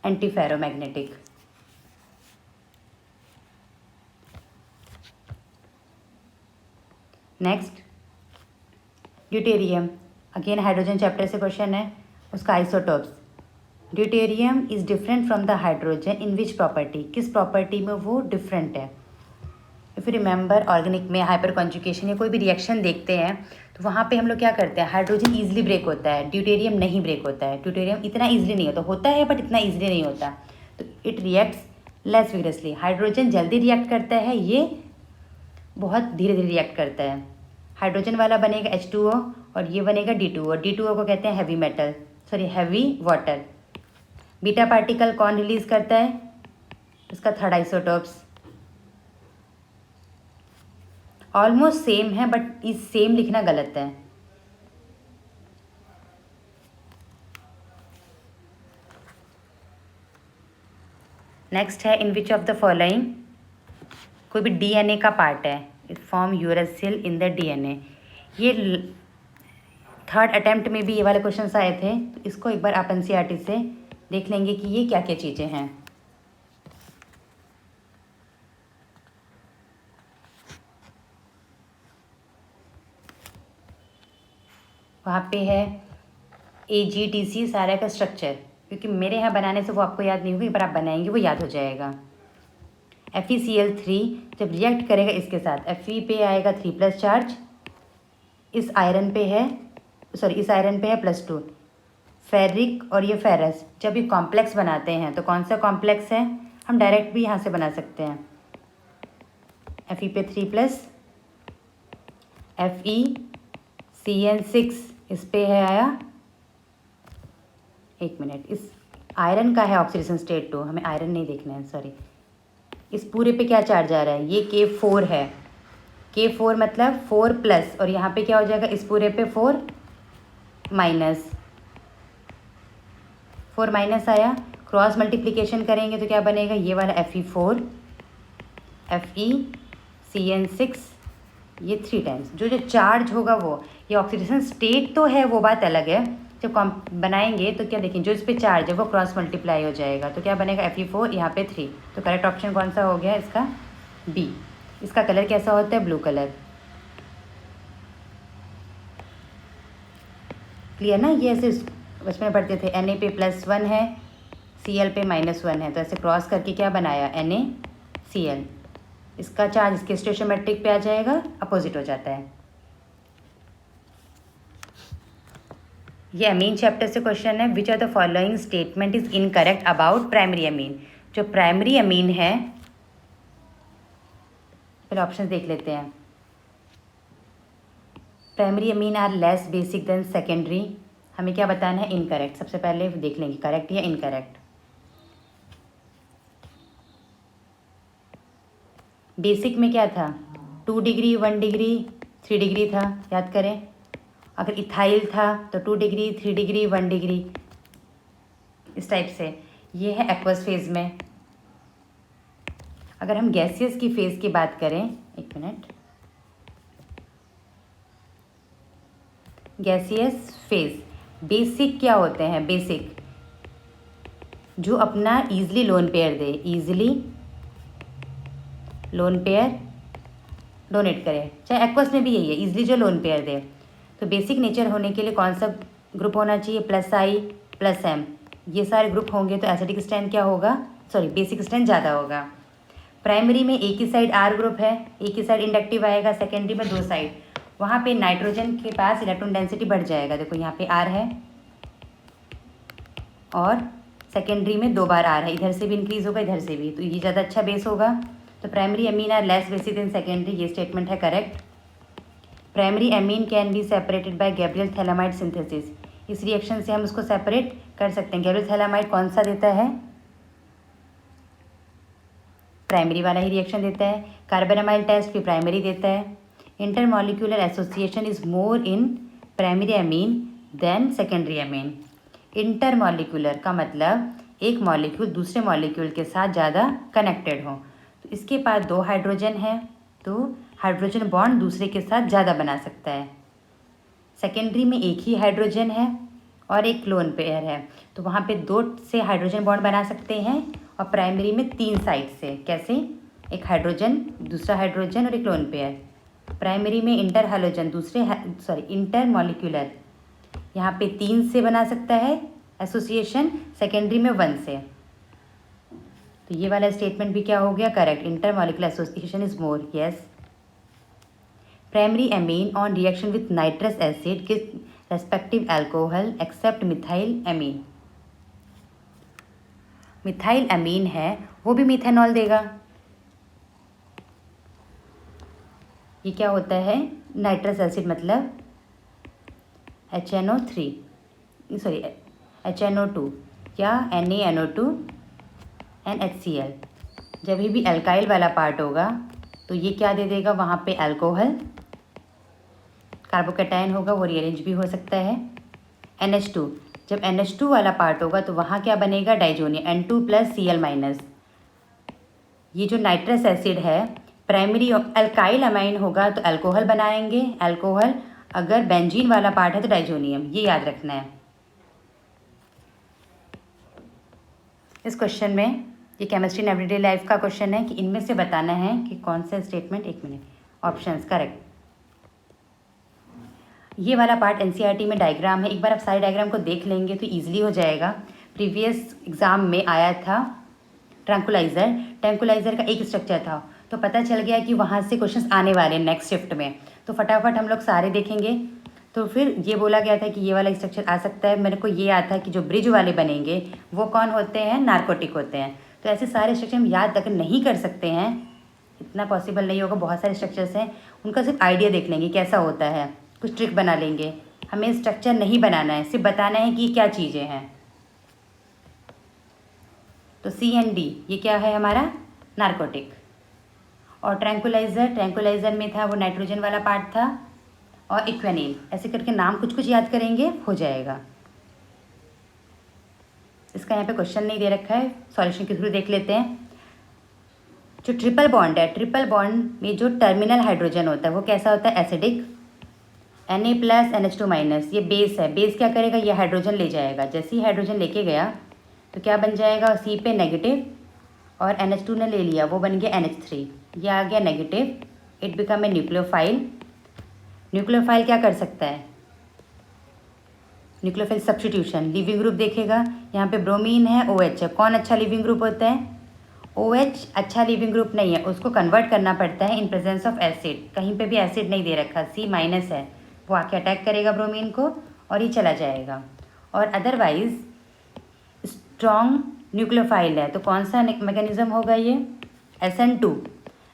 anti ferromagnetic. Next deuterium, again hydrogen chapter से क्वेश्चन है, उसका isotopes. Deuterium is different from the hydrogen in which property? किस प्रॉपर्टी में वो डिफरेंट है? इफ़ यू रिमेंबर ऑर्गेनिक में हाइपर कॉन्जुगेशन या कोई भी रिएक्शन देखते हैं तो वहाँ पे हम लोग क्या करते हैं, हाइड्रोजन ईजिली ब्रेक होता है, ड्यूटेरियम नहीं ब्रेक होता है। ड्यूटेरियम इतना ईजिली नहीं होता है बट इतना ईजिली नहीं होता, तो it reacts less vigorously. Hydrogen जल्दी रिएक्ट करता है, ये बहुत धीरे धीरे रिएक्ट करता है। हाइड्रोजन वाला बनेगा H2O और ये बनेगा D2O। D2O को कहते हैं heavy metal, heavy water. Beta particle कौन रिलीज करता है? उसका थर्ड आइसोटोप्स। ऑलमोस्ट सेम है बट इस सेम लिखना गलत है। नेक्स्ट है इन विच ऑफ द फॉलोइंग, कोई भी DNA का पार्ट है, it form uracil in the DNA। ये थर्ड अटेम्प्ट में भी ये वाले क्वेश्चंस आए थे, तो इसको एक बार आप NCERT से देख लेंगे कि ये क्या क्या चीज़ें हैं। वहाँ पे है AGTC सारा का स्ट्रक्चर, क्योंकि मेरे यहाँ बनाने से वो आपको याद नहीं होगी, पर आप बनाएंगे वो याद हो जाएगा। FeCl3 जब रिएक्ट करेगा इसके साथ, Fe पे आएगा 3+ चार्ज, इस आयरन पे है +2। फेरिक और ये फेरस जब ये कॉम्प्लेक्स बनाते हैं तो कौन सा कॉम्प्लेक्स है? हम डायरेक्ट भी यहाँ से बना सकते हैं। Fe पे 3+, FeCN6 इस पे है आया, एक मिनट, इस आयरन का है ऑक्सीडेशन स्टेट 2, हमें आयरन नहीं देखना है, सॉरी। इस पूरे पे क्या चार्ज आ रहा है? ये K4 है। K4 मतलब 4+, और यहाँ पे क्या हो जाएगा? इस पूरे पे 4- 4- आया। क्रॉस मल्टीप्लिकेशन करेंगे तो क्या बनेगा? ये वाला Fe4 FeCN6, ये 3 टाइम्स। जो चार्ज होगा वो, ये ऑक्सीडेशन स्टेट तो है, वो बात अलग है। जब बनाएंगे तो क्या देखें, जो इस पे चार्ज है वो क्रॉस मल्टीप्लाई हो जाएगा, तो क्या बनेगा? Fe4 यहाँ पे 3। तो करेक्ट ऑप्शन कौन सा हो गया इसका? बी। इसका कलर कैसा होता है? Blue colour. क्लियर ना, ये ऐसे बचपन में पढ़ते थे, Na पे +1 है, Cl पे -1 है, तो ऐसे क्रॉस करके क्या बनाया, NaCl। इसका चार्ज इसके स्टोइचोमेट्रिक पे आ जाएगा, अपोजिट हो जाता है। ये अमीन चैप्टर से क्वेश्चन है, which are the following statement is incorrect about primary amine. जो प्राइमरी अमीन है, फिर ऑप्शन देख लेते हैं। Primary amine are less basic than secondary, हमें क्या बताना है, इनकरेक्ट। सबसे पहले देख लेंगे करेक्ट या इनकरेक्ट। बेसिक में क्या था, 2 डिग्री, 1 डिग्री, 3 डिग्री था, याद करें। अगर इथाइल था तो 2 डिग्री, 3 डिग्री, 1 डिग्री, इस टाइप से। ये है एक्वस फेज में। अगर हम गैसियस की फेज की बात करें, एक मिनट, गैसियस फेज बेसिक क्या होते हैं, बेसिक जो अपना ईजिली लोन पेयर दे, ईजिली लोन पेयर डोनेट करे, चाहे एक्वस में भी यही है, ईजिली जो लोन पेयर दे। तो बेसिक नेचर होने के लिए कौन सा ग्रुप होना चाहिए, +I +M, ये सारे ग्रुप होंगे तो एसिडिक स्ट्रेंथ क्या होगा, सॉरी बेसिक स्ट्रेंथ ज़्यादा होगा। प्राइमरी में एक ही साइड R ग्रुप है, एक ही साइड इंडक्टिव आएगा, सेकेंडरी में 2 साइड, वहाँ पे नाइट्रोजन के पास इलेक्ट्रॉन डेंसिटी बढ़ जाएगा। देखो यहाँ पे R है और सेकेंडरी में 2 बार R है, इधर से भी इंक्रीज होगा, इधर से भी, तो ये ज़्यादा अच्छा बेस होगा। तो primary amine are less basic than secondary, ये स्टेटमेंट है correct. Primary amine can be separated by Gabriel phthalimide synthesis, इस रिएक्शन से हम उसको सेपरेट कर सकते हैं। गैब्रियल थैलामाइड कौन सा देता है, प्राइमरी वाला ही रिएक्शन देता है। कार्बोनामाइल टेस्ट भी प्राइमरी देता है। Intermolecular association is more in primary amine than secondary amine. Intermolecular का मतलब एक मॉलिक्यूल दूसरे मॉलिक्यूल के साथ ज़्यादा कनेक्टेड हो, तो इसके पास 2 हाइड्रोजन है तो हाइड्रोजन बॉन्ड दूसरे के साथ ज़्यादा बना सकता है। सेकेंडरी में एक ही हाइड्रोजन है और एक लोन पेयर है, तो वहाँ पे 2 से हाइड्रोजन बॉन्ड बना सकते हैं, और प्राइमरी में 3 साइड से, कैसे, एक हाइड्रोजन, दूसरा हाइड्रोजन और एक लोन पेयर। प्राइमरी में इंटर हाइड्रोजन, इंटर मॉलिक्यूलर, यहाँ पे 3 से बना सकता है एसोसिएशन, सेकेंडरी में 1 से। तो ये वाला स्टेटमेंट भी क्या हो गया, correct. Intermolecular association is more, yes. Primary amine on reaction with nitrous acid gives respective alcohol except methyl amine. Methyl amine है वो भी मिथेनॉल देगा। ये क्या होता है, नाइट्रस एसिड मतलब HNO3, सॉरी HNO2 या NaNO2 NHCl। जब भी अल्काइल वाला पार्ट होगा तो ये क्या दे देगा, वहाँ पे अल्कोहल, कार्बोकैटायन होगा, वो रीअरेंज भी हो सकता है। NH2, जब NH2 वाला पार्ट होगा तो वहाँ क्या बनेगा, डाइजोनियम, N2 + Cl-। ये जो नाइट्रस एसिड है प्राइमरी अल्काइल अमाइन होगा तो अल्कोहल बनाएंगे, अल्कोहल, अगर बेंजीन वाला पार्ट है तो डाइजोनियम, ये याद रखना है। इस क्वेश्चन में, ये केमिस्ट्री इन एवरीडे लाइफ का क्वेश्चन है कि इनमें से बताना है कि कौन सा स्टेटमेंट, एक मिनट, ऑप्शंस करेक्ट। ये वाला पार्ट NCERT में डायग्राम है, एक बार आप सारे डायग्राम को देख लेंगे तो ईजिली हो जाएगा। प्रीवियस एग्जाम में आया था ट्रैंकुलाइज़र का एक स्ट्रक्चर था, तो पता चल गया कि वहाँ से क्वेश्चंस आने वाले हैं नेक्स्ट शिफ्ट में, तो फटाफट हम लोग सारे देखेंगे। तो फिर ये बोला गया था कि ये वाला स्ट्रक्चर आ सकता है। मेरे को ये याद था कि जो ब्रिज वाले बनेंगे वो कौन होते हैं, नार्कोटिक होते हैं। तो ऐसे सारे स्ट्रक्चर हम याद अगर नहीं कर सकते हैं, इतना पॉसिबल नहीं होगा, बहुत सारे स्ट्रक्चर्स हैं, उनका सिर्फ आइडिया देख लेंगे कैसा होता है, कुछ ट्रिक बना लेंगे। हमें स्ट्रक्चर नहीं बनाना है, सिर्फ बताना है कि ये क्या चीज़ें हैं। तो C and D ये क्या है हमारा, नार्कोटिक। और ट्रैंकुलाइज़र में था वो नाइट्रोजन वाला पार्ट था, और इक्वेनिल, ऐसे करके नाम कुछ कुछ याद करेंगे, हो जाएगा। इसका यहाँ पे क्वेश्चन नहीं दे रखा है, सॉल्यूशन के थ्रू देख लेते हैं। जो ट्रिपल बॉन्ड है, ट्रिपल बॉन्ड में जो टर्मिनल हाइड्रोजन होता है वो कैसा होता है, एसिडिक, Na + NH2-, ये बेस है। बेस क्या करेगा, ये हाइड्रोजन ले जाएगा, जैसे ही हाइड्रोजन लेके गया तो क्या बन जाएगा, C पे नेगेटिव, और NH2 ने ले लिया, वो बन गया NH3, ये आ गया negative, it become a nucleophile. Nucleophile क्या कर सकता है, न्यूक्लियोफिल सब्स्टिट्यूशन, लिविंग ग्रुप देखेगा, यहाँ पे ब्रोमीन है, OH है। कौन अच्छा लिविंग ग्रुप होता है? OH अच्छा लिविंग ग्रुप नहीं है, उसको कन्वर्ट करना पड़ता है इन प्रेजेंस ऑफ एसिड। कहीं पे भी एसिड नहीं दे रखा, C- है, वो आके अटैक करेगा ब्रोमीन को और ये चला जाएगा। और अदरवाइज स्ट्रॉन्ग न्यूक्लियोफाइल है तो कौन सा मैकेनिज्म होगा ये? SN2।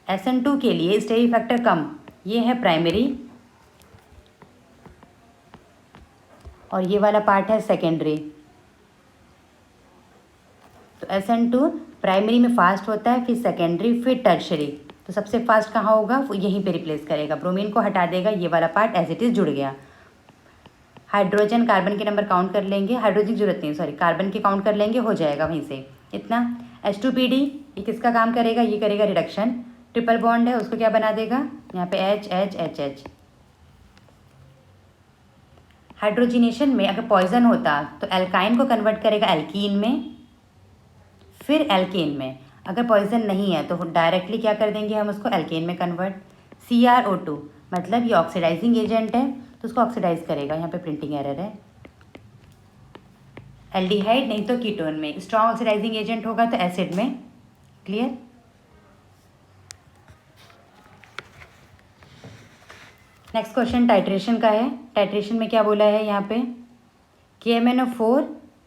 SN2 के लिए स्टेरिक फैक्टर कम, ये है प्राइमरी और ये वाला पार्ट है सेकेंडरी। तो SN2 प्राइमरी में फास्ट होता है, फिर सेकेंडरी, फिर टर्शरी। तो सबसे फास्ट कहाँ होगा? वो यहीं पे रिप्लेस करेगा, ब्रोमीन को हटा देगा, ये वाला पार्ट एज इट इज़ जुड़ गया। हाइड्रोजन कार्बन के नंबर काउंट कर लेंगे, हाइड्रोजन की जरूरत नहीं, सॉरी कार्बन के काउंट कर लेंगे, हो जाएगा वहीं से इतना। H2PD ये किसका काम करेगा? ये करेगा रिडक्शन। ट्रिपल बॉन्ड है, उसको क्या बना देगा? यहाँ पे H। हाइड्रोजिनेशन में अगर पॉइजन होता तो एल्काइन को कन्वर्ट करेगा एल्कीन में, फिर एल्केन में। अगर पॉइजन नहीं है तो डायरेक्टली क्या कर देंगे हम उसको? एल्केन में कन्वर्ट। CrO2 मतलब ये ऑक्सीडाइजिंग एजेंट है तो उसको ऑक्सीडाइज करेगा, यहाँ पे प्रिंटिंग एरर है। एल्डिहाइड नहीं तो कीटोन में, स्ट्रॉन्ग ऑक्सीडाइजिंग एजेंट होगा तो एसिड में। क्लियर? नेक्स्ट क्वेश्चन टाइट्रेशन का है। टाइट्रेशन में क्या बोला है यहाँ पे? KMnO4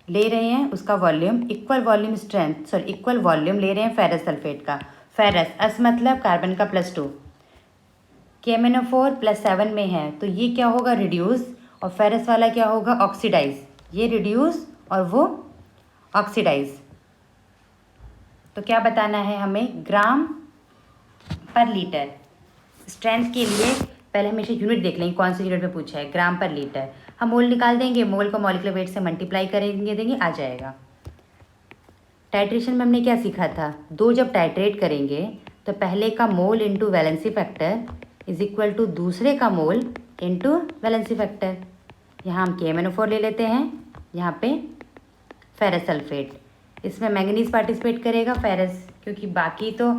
ले रहे हैं, उसका volume equal volume strength, sorry equal volume ले रहे हैं फेरस सल्फेट का। फेरस अस मतलब कार्बन का +2, KMnO4 +7 में है तो ये क्या होगा? रिड्यूस। और फेरस वाला क्या होगा? ऑक्सीडाइज। ये रिड्यूस और वो ऑक्सीडाइज। तो क्या बताना है हमें? ग्राम पर लीटर। स्ट्रेंथ के लिए पहले हमेशा यूनिट देख लेंगे, कौन सी यूनिट में पूछा है? ग्राम पर लीटर। हम मोल निकाल देंगे, मोल को मॉलिक्यूलर वेट से मल्टीप्लाई करेंगे, देंगे, आ जाएगा। टाइट्रेशन में हमने क्या सीखा था? दो जब टाइट्रेट करेंगे तो पहले का mole into valency factor is equal to दूसरे का मोल इंटू वैलेंसी फैक्टर। यहाँ हम KMnO4 ले लेते हैं, यहाँ पे फेरस सल्फेट, इसमें मैंगनीज पार्टिसिपेट करेगा, फेरस, क्योंकि बाकी तो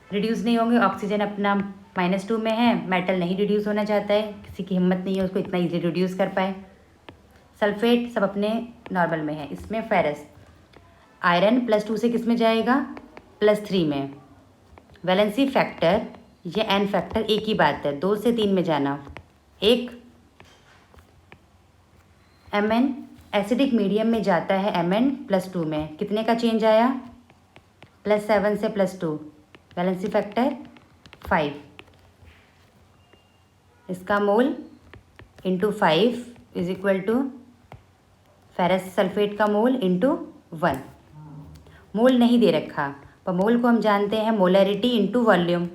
रिड्यूस नहीं होंगे। ऑक्सीजन अपना -2 में है, मेटल नहीं रिड्यूस होना चाहता है, किसी की हिम्मत नहीं है उसको इतना इजीली रिड्यूस कर पाए। सल्फेट सब अपने नॉर्मल में है, इसमें फेरस। आयरन +2 से किस में जाएगा? +3 में। वैलेंसी फैक्टर ये N फैक्टर एक ही बात है, 2 से 3 में जाना। एक Mn एसिडिक मीडियम में जाता है, Mn +2 में कितने का चेंज आया? +7 से +2, वैलेंसी फैक्टर 5। इसका mole into 5 is equal to ferrous sulphate का मोल इंटू 1। मोल नहीं दे रखा पर मोल को हम जानते हैं मोलैरिटी इंटू वॉल्यूम।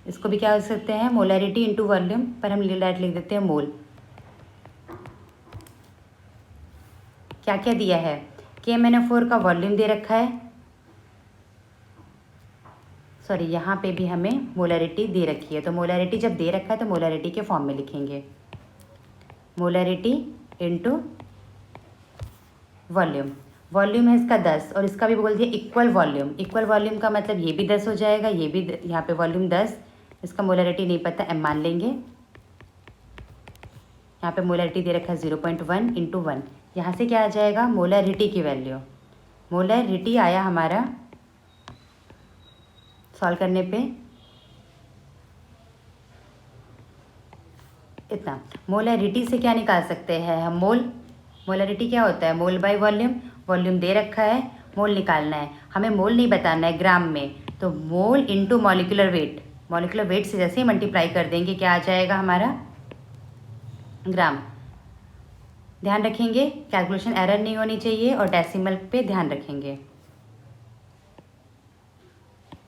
इसको भी क्या हो सकते हैं? मोलैरिटी इंटू वॉल्यूम, पर हम डायरेक्ट लिख देते हैं मोल। क्या क्या दिया है? KMnO4 का वॉल्यूम दे रखा है, सॉरी यहाँ पे भी हमें मोलैरिटी दे रखी है, तो मोलैरिटी जब दे रखा है तो मोलैरिटी के फॉर्म में लिखेंगे, मोलैरिटी इंटू वॉल्यूम। वॉल्यूम है इसका 10 और इसका भी बोल दिया इक्वल वॉल्यूम। इक्वल वॉल्यूम का मतलब ये भी 10 हो जाएगा, ये भी यहाँ पे वॉल्यूम 10, इसका मोलैरिटी नहीं पता, M मान लेंगे। यहाँ पे मोलैरिटी दे रखा है 0.1 इंटू 1। यहाँ से क्या आ जाएगा? मोलैरिटी की वैल्यू। मोलैरिटी आया हमारा सॉल्व करने पे इतना। मोलैरिटी से क्या निकाल सकते हैं हम? मोल। मोलैरिटी क्या होता है? मोल बाय वॉल्यूम। वॉल्यूम दे रखा है, मोल निकालना है, हमें मोल नहीं बताना है ग्राम में, तो mole into molecular weight. Molecular weight से जैसे ही मल्टीप्लाई कर देंगे क्या आ जाएगा हमारा? ग्राम। ध्यान रखेंगे कैलकुलेशन एरर नहीं होनी चाहिए और डेसिमल पे ध्यान रखेंगे।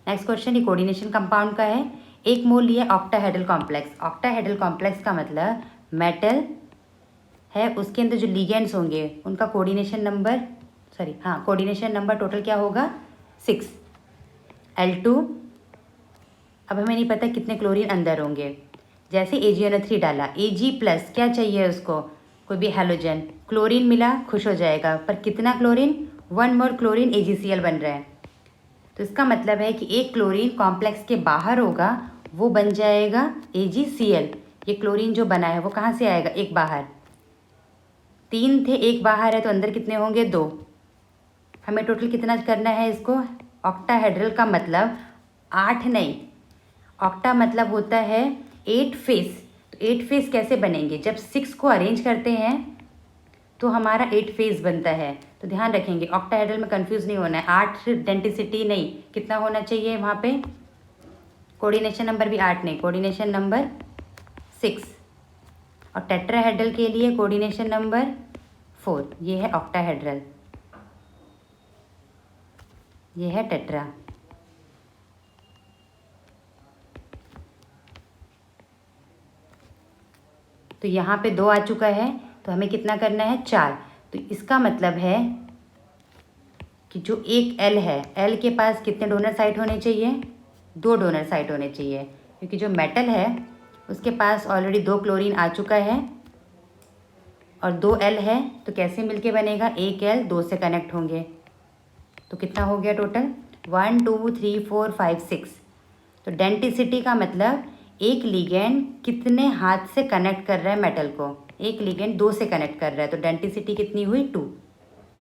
नेक्स्ट क्वेश्चन ये कोऑर्डिनेशन कंपाउंड का है। एक मोल लिया ऑक्टाहेड्रल कॉम्प्लेक्स। ऑक्टाहेड्रल कॉम्प्लेक्स का मतलब मेटल है, उसके अंदर जो लिगेंड्स होंगे उनका कोऑर्डिनेशन नंबर, सॉरी हाँ कोऑर्डिनेशन नंबर टोटल क्या होगा? 6 L2। अब हमें नहीं पता कितने क्लोरीन अंदर होंगे, जैसे AgNO3 डाला, Ag+ क्या चाहिए उसको? कोई भी हैलोजन, क्लोरीन मिला खुश हो जाएगा, पर कितना क्लोरीन? 1 मोर क्लोरीन AgCl बन रहा है, तो इसका मतलब है कि एक क्लोरीन कॉम्प्लेक्स के बाहर होगा वो बन जाएगा AgCl। ये क्लोरीन जो बना है वो कहाँ से आएगा, एक बाहर, 3 थे, एक बाहर है, तो अंदर कितने होंगे, 2। हमें टोटल कितना करना है इसको, ऑक्टाहेड्रल का मतलब 8 नहीं, ऑक्टा मतलब होता है 8 फेस। तो 8 फेस कैसे बनेंगे, जब 6 को अरेंज करते हैं तो हमारा 8 फेस बनता है। तो ध्यान रखेंगे ऑक्टाहेड्रल में कंफ्यूज नहीं होना है, 8 डेंटिसिटी नहीं, कितना होना चाहिए वहाँ पे, कोऑर्डिनेशन नंबर भी 8 नहीं, कोऑर्डिनेशन नंबर 6। और टेट्राहेड्रल के लिए कोऑर्डिनेशन नंबर 4। ये है ऑक्टाहेड्रल, ये है टेट्रा। तो यहाँ पे 2 आ चुका है, तो हमें कितना करना है, 4। तो इसका मतलब है कि जो एक एल है, एल के पास कितने डोनर साइट होने चाहिए, 2 डोनर साइट होने चाहिए, क्योंकि जो मेटल है उसके पास ऑलरेडी 2 क्लोरीन आ चुका है और 2 एल है, तो कैसे मिलके बनेगा, एक एल 2 से कनेक्ट होंगे। तो कितना हो गया टोटल, 1 2 3 4 5 6। तो डेंटिसिटी का मतलब एक लिगेंड कितने हाथ से कनेक्ट कर रहा है मेटल को, एक लिगेंड 2 से कनेक्ट कर रहा है, तो डेंटिसिटी कितनी हुई, 2।